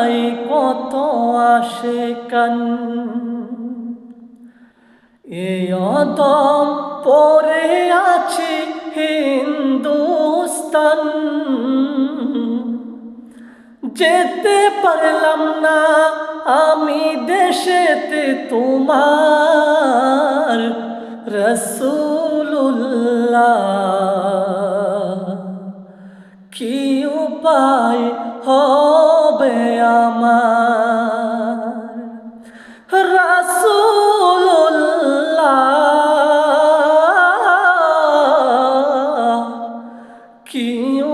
দুনিয়ায় কত আশিকান, এই অদম পরে আছে হিন্দুস্তান। যেতে পারলাম না আমি দেশেতে তোমার রসুলুল্লাহ, কি উপায় হবে আমার রাসূলুল্লাহ, কি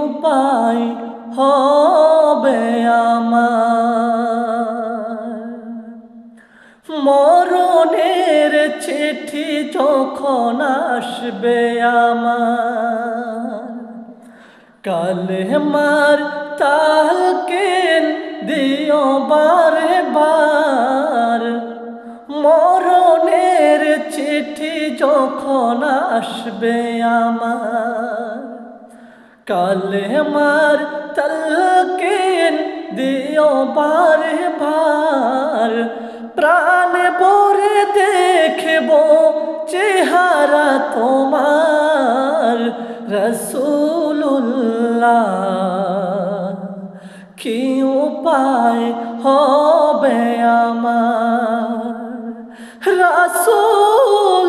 উপায় হবে আমার। মরণের চিঠি যখন আসবে আমার, কালেমার তালকিন দিও বারে বার। মরণের চিঠি যখন আসবে আমার, কালেমার তালকিন দিও বারে বার। প্রাণ ভরে দেখব চেহারা তোমার রসুলুল্লাহ, কি উপায় হবে আমার রাসূলুল্লাহ।